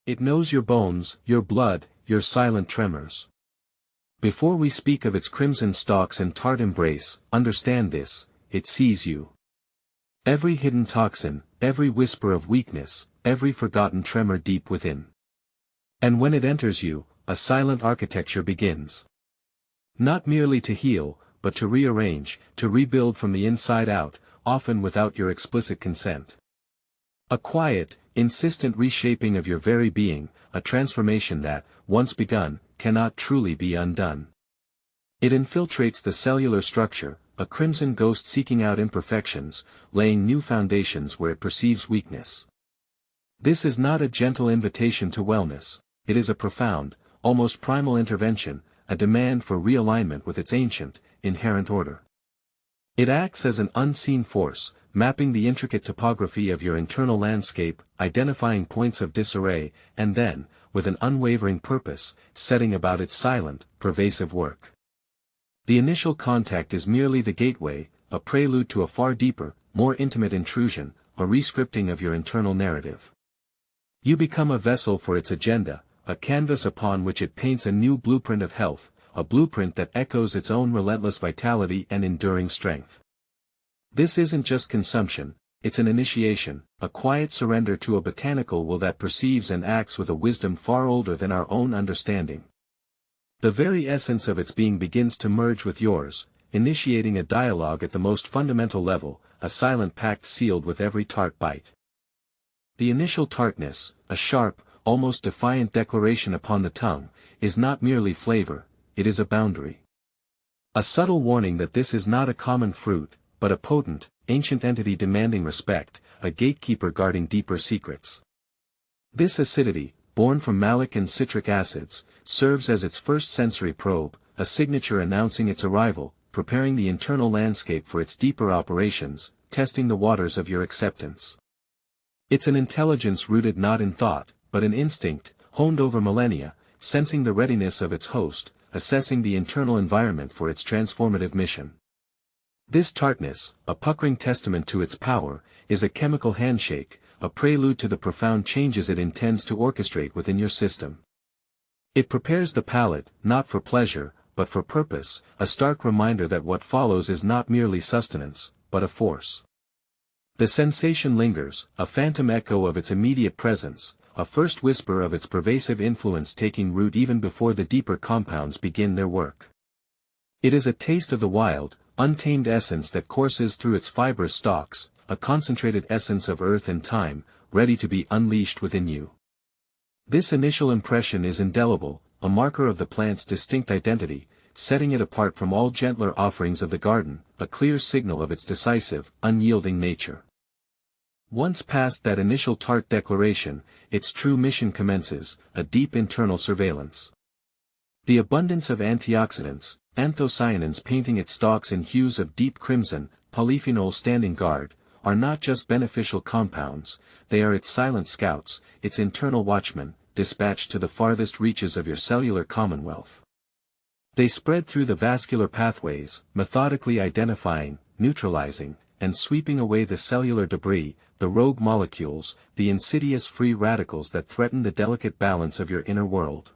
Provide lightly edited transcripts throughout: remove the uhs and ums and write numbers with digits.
It knows your bones, your blood, your silent tremors. Before we speak of its crimson stalks and tart embrace, understand this: it sees you. Every hidden toxin, every whisper of weakness, every forgotten tremor deep within. And when it enters you, a silent architecture begins. Not merely to heal, but to rearrange, to rebuild from the inside out, often without your explicit consent. A quiet, insistent reshaping of your very being, a transformation that, once begun, cannot truly be undone. It infiltrates the cellular structure, a crimson ghost seeking out imperfections, laying new foundations where it perceives weakness. This is not a gentle invitation to wellness, it is a profound, almost primal intervention, a demand for realignment with its ancient, inherent order. It acts as an unseen force, mapping the intricate topography of your internal landscape, identifying points of disarray, and then, with an unwavering purpose, setting about its silent, pervasive work. The initial contact is merely the gateway, a prelude to a far deeper, more intimate intrusion, a rescripting of your internal narrative. You become a vessel for its agenda, a canvas upon which it paints a new blueprint of health, a blueprint that echoes its own relentless vitality and enduring strength. This isn't just consumption, it's an initiation, a quiet surrender to a botanical will that perceives and acts with a wisdom far older than our own understanding. The very essence of its being begins to merge with yours, initiating a dialogue at the most fundamental level, a silent pact sealed with every tart bite. The initial tartness, a sharp, almost defiant declaration upon the tongue, is not merely flavor, it is a boundary. A subtle warning that this is not a common fruit, but a potent, ancient entity demanding respect, a gatekeeper guarding deeper secrets. This acidity, born from malic and citric acids, serves as its first sensory probe, a signature announcing its arrival, preparing the internal landscape for its deeper operations, testing the waters of your acceptance. It's an intelligence rooted not in thought, but in instinct, honed over millennia, sensing the readiness of its host, assessing the internal environment for its transformative mission. This tartness, a puckering testament to its power, is a chemical handshake, a prelude to the profound changes it intends to orchestrate within your system. It prepares the palate, not for pleasure, but for purpose, a stark reminder that what follows is not merely sustenance, but a force. The sensation lingers, a phantom echo of its immediate presence, a first whisper of its pervasive influence taking root even before the deeper compounds begin their work. It is a taste of the wild, untamed essence that courses through its fibrous stalks, a concentrated essence of earth and time, ready to be unleashed within you. This initial impression is indelible, a marker of the plant's distinct identity, setting it apart from all gentler offerings of the garden, a clear signal of its decisive, unyielding nature. Once past that initial tart declaration, its true mission commences, a deep internal surveillance. The abundance of antioxidants, anthocyanins painting its stalks in hues of deep crimson, polyphenols standing guard, are not just beneficial compounds, they are its silent scouts, its internal watchmen, dispatched to the farthest reaches of your cellular commonwealth. They spread through the vascular pathways, methodically identifying, neutralizing, and sweeping away the cellular debris, the rogue molecules, the insidious free radicals that threaten the delicate balance of your inner world.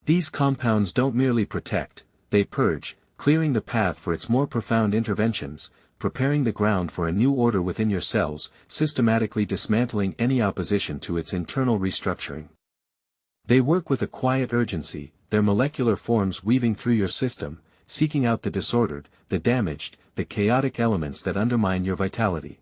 These compounds don't merely protect, they purge, clearing the path for its more profound interventions, preparing the ground for a new order within your cells, systematically dismantling any opposition to its internal restructuring. They work with a quiet urgency, their molecular forms weaving through your system, seeking out the disordered, the damaged, the chaotic elements that undermine your vitality.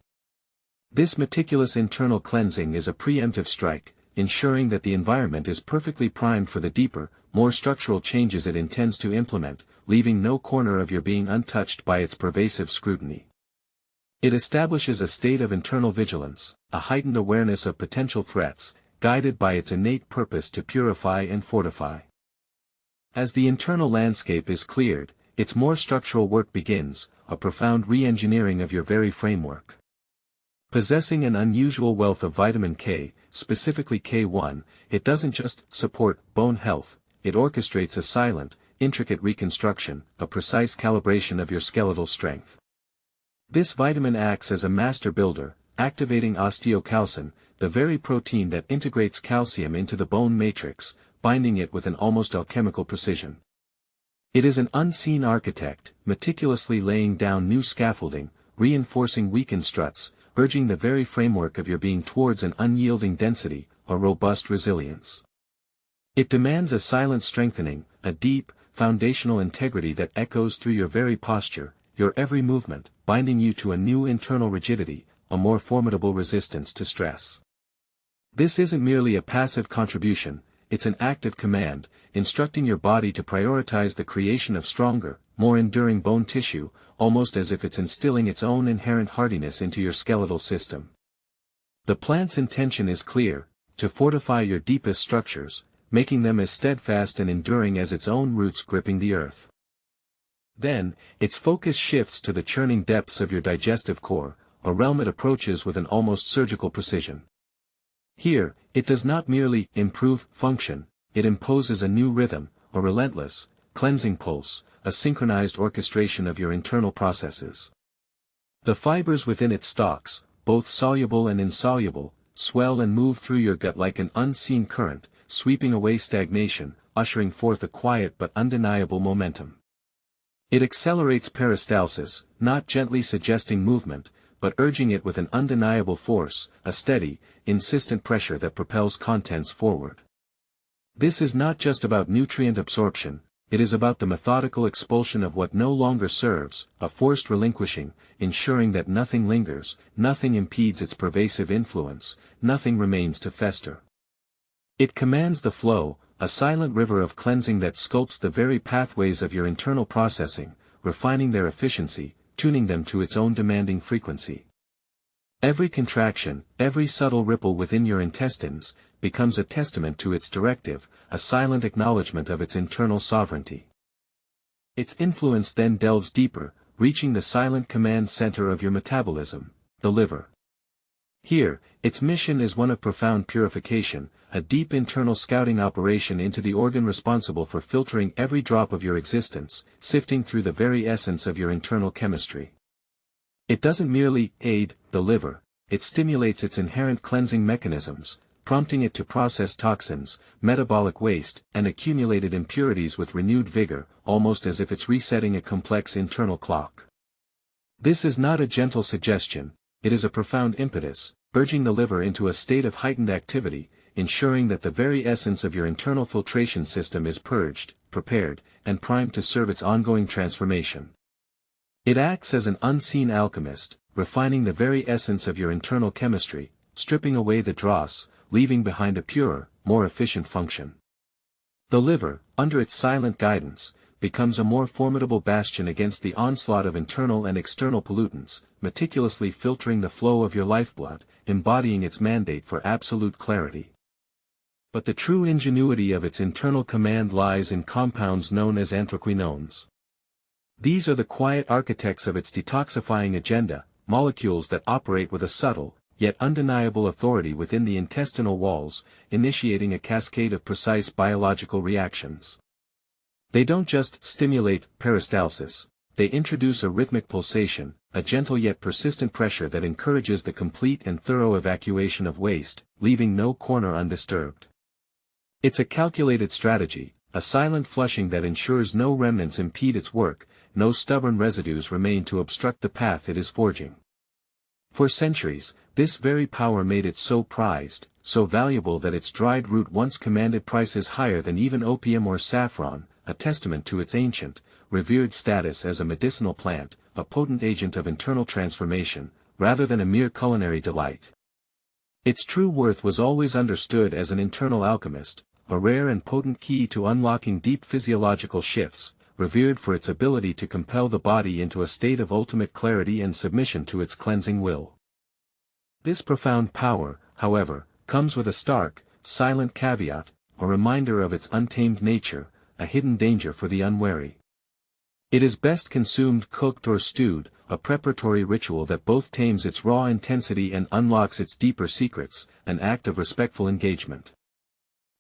This meticulous internal cleansing is a preemptive strike, ensuring that the environment is perfectly primed for the deeper, more structural changes it intends to implement, leaving no corner of your being untouched by its pervasive scrutiny. It establishes a state of internal vigilance, a heightened awareness of potential threats, guided by its innate purpose to purify and fortify. As the internal landscape is cleared, its more structural work begins, a profound re-engineering of your very framework. Possessing an unusual wealth of vitamin K, specifically K1, it doesn't just support bone health, it orchestrates a silent, intricate reconstruction, a precise calibration of your skeletal strength. This vitamin acts as a master builder, activating osteocalcin, the very protein that integrates calcium into the bone matrix, binding it with an almost alchemical precision. It is an unseen architect, meticulously laying down new scaffolding, reinforcing weakened struts, urging the very framework of your being towards an unyielding density, a robust resilience. It demands a silent strengthening, a deep, foundational integrity that echoes through your very posture, your every movement, binding you to a new internal rigidity, a more formidable resistance to stress. This isn't merely a passive contribution, it's an active command, instructing your body to prioritize the creation of stronger, more enduring bone tissue, almost as if it's instilling its own inherent hardiness into your skeletal system. The plant's intention is clear, to fortify your deepest structures, making them as steadfast and enduring as its own roots gripping the earth. Then, its focus shifts to the churning depths of your digestive core, a realm it approaches with an almost surgical precision. Here, it does not merely improve function, it imposes a new rhythm, a relentless, cleansing pulse, a synchronized orchestration of your internal processes. The fibers within its stalks, both soluble and insoluble, swell and move through your gut like an unseen current, sweeping away stagnation, ushering forth a quiet but undeniable momentum. It accelerates peristalsis, not gently suggesting movement, but urging it with an undeniable force, a steady, insistent pressure that propels contents forward. This is not just about nutrient absorption, it is about the methodical expulsion of what no longer serves, a forced relinquishing, ensuring that nothing lingers, nothing impedes its pervasive influence, nothing remains to fester. It commands the flow, a silent river of cleansing that sculpts the very pathways of your internal processing, refining their efficiency, tuning them to its own demanding frequency. Every contraction, every subtle ripple within your intestines, becomes a testament to its directive, a silent acknowledgement of its internal sovereignty. Its influence then delves deeper, reaching the silent command center of your metabolism, the liver. Here, its mission is one of profound purification, a deep internal scouting operation into the organ responsible for filtering every drop of your existence, sifting through the very essence of your internal chemistry. It doesn't merely aid the liver, it stimulates its inherent cleansing mechanisms, prompting it to process toxins, metabolic waste, and accumulated impurities with renewed vigor, almost as if it's resetting a complex internal clock. This is not a gentle suggestion, it is a profound impetus, urging the liver into a state of heightened activity, ensuring that the very essence of your internal filtration system is purged, prepared, and primed to serve its ongoing transformation. It acts as an unseen alchemist, refining the very essence of your internal chemistry, stripping away the dross, leaving behind a purer, more efficient function. The liver, under its silent guidance, becomes a more formidable bastion against the onslaught of internal and external pollutants, meticulously filtering the flow of your lifeblood, embodying its mandate for absolute clarity. But the true ingenuity of its internal command lies in compounds known as anthraquinones. These are the quiet architects of its detoxifying agenda, molecules that operate with a subtle, yet undeniable authority within the intestinal walls, initiating a cascade of precise biological reactions. They don't just stimulate peristalsis, they introduce a rhythmic pulsation, a gentle yet persistent pressure that encourages the complete and thorough evacuation of waste, leaving no corner undisturbed. It's a calculated strategy, a silent flushing that ensures no remnants impede its work, no stubborn residues remain to obstruct the path it is forging. For centuries, this very power made it so prized, so valuable that its dried root once commanded prices higher than even opium or saffron, a testament to its ancient, revered status as a medicinal plant, a potent agent of internal transformation, rather than a mere culinary delight. Its true worth was always understood as an internal alchemist, a rare and potent key to unlocking deep physiological shifts, revered for its ability to compel the body into a state of ultimate clarity and submission to its cleansing will. This profound power, however, comes with a stark, silent caveat, a reminder of its untamed nature, a hidden danger for the unwary. It is best consumed cooked or stewed, a preparatory ritual that both tames its raw intensity and unlocks its deeper secrets, an act of respectful engagement.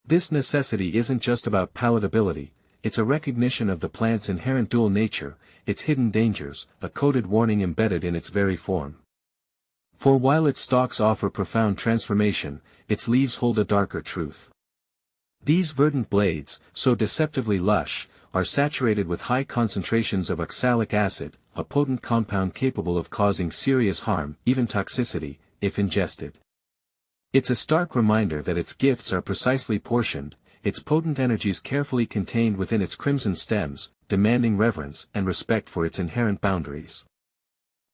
This necessity isn't just about palatability, it's a recognition of the plant's inherent dual nature, its hidden dangers, a coded warning embedded in its very form. For while its stalks offer profound transformation, its leaves hold a darker truth. These verdant blades, so deceptively lush, are saturated with high concentrations of oxalic acid, a potent compound capable of causing serious harm, even toxicity, if ingested. It's a stark reminder that its gifts are precisely portioned, its potent energies carefully contained within its crimson stems, demanding reverence and respect for its inherent boundaries.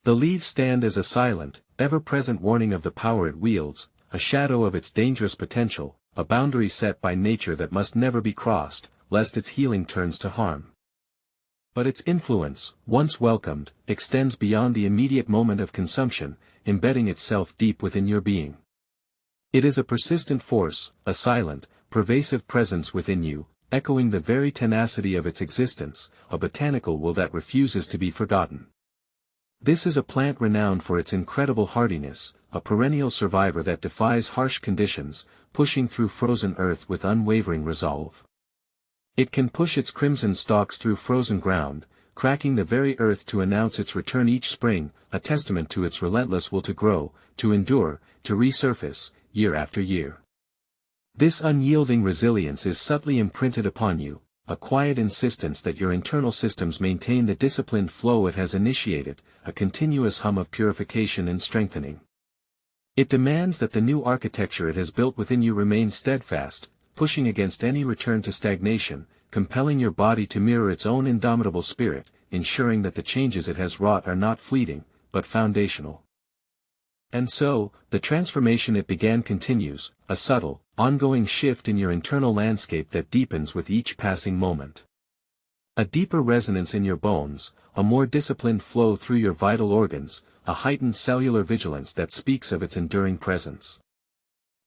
The leaves stand as a silent, ever-present warning of the power it wields, a shadow of its dangerous potential, a boundary set by nature that must never be crossed, lest its healing turns to harm. But its influence, once welcomed, extends beyond the immediate moment of consumption, embedding itself deep within your being. It is a persistent force, a silent, pervasive presence within you, echoing the very tenacity of its existence, a botanical will that refuses to be forgotten. This is a plant renowned for its incredible hardiness, a perennial survivor that defies harsh conditions, pushing through frozen earth with unwavering resolve. It can push its crimson stalks through frozen ground, cracking the very earth to announce its return each spring, a testament to its relentless will to grow, to endure, to resurface, year after year. This unyielding resilience is subtly imprinted upon you, a quiet insistence that your internal systems maintain the disciplined flow it has initiated, a continuous hum of purification and strengthening. It demands that the new architecture it has built within you remain steadfast, pushing against any return to stagnation, compelling your body to mirror its own indomitable spirit, ensuring that the changes it has wrought are not fleeting, but foundational. And so, the transformation it began continues, a subtle, ongoing shift in your internal landscape that deepens with each passing moment. A deeper resonance in your bones, a more disciplined flow through your vital organs, a heightened cellular vigilance that speaks of its enduring presence.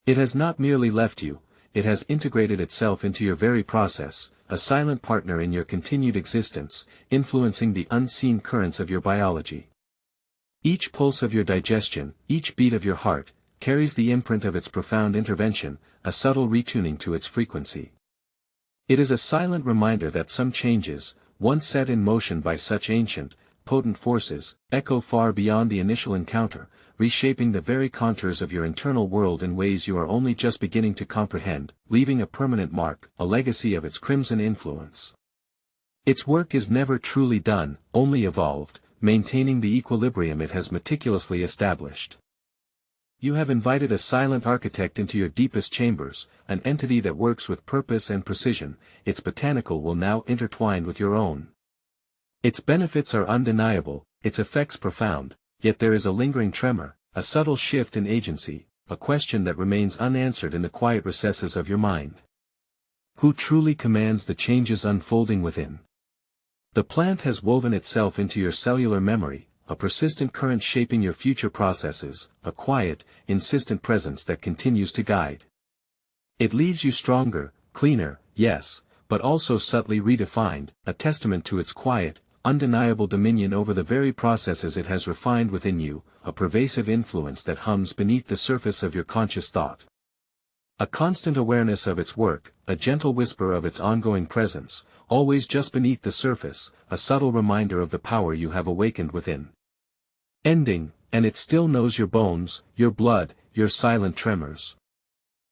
It has not merely left you, it has integrated itself into your very process, a silent partner in your continued existence, influencing the unseen currents of your biology. Each pulse of your digestion, each beat of your heart, carries the imprint of its profound intervention, a subtle retuning to its frequency. It is a silent reminder that some changes, once set in motion by such ancient, potent forces, echo far beyond the initial encounter, reshaping the very contours of your internal world in ways you are only just beginning to comprehend, leaving a permanent mark, a legacy of its crimson influence. Its work is never truly done, only evolved, maintaining the equilibrium it has meticulously established. You have invited a silent architect into your deepest chambers, an entity that works with purpose and precision, its botanical will now intertwined with your own. Its benefits are undeniable, its effects profound, yet there is a lingering tremor, a subtle shift in agency, a question that remains unanswered in the quiet recesses of your mind. Who truly commands the changes unfolding within? The plant has woven itself into your cellular memory, a persistent current shaping your future processes, a quiet, insistent presence that continues to guide. It leaves you stronger, cleaner, yes, but also subtly redefined, a testament to its quiet, undeniable dominion over the very processes it has refined within you, a pervasive influence that hums beneath the surface of your conscious thought. A constant awareness of its work, a gentle whisper of its ongoing presence, always just beneath the surface, a subtle reminder of the power you have awakened within. Ending, and it still knows your bones, your blood, your silent tremors.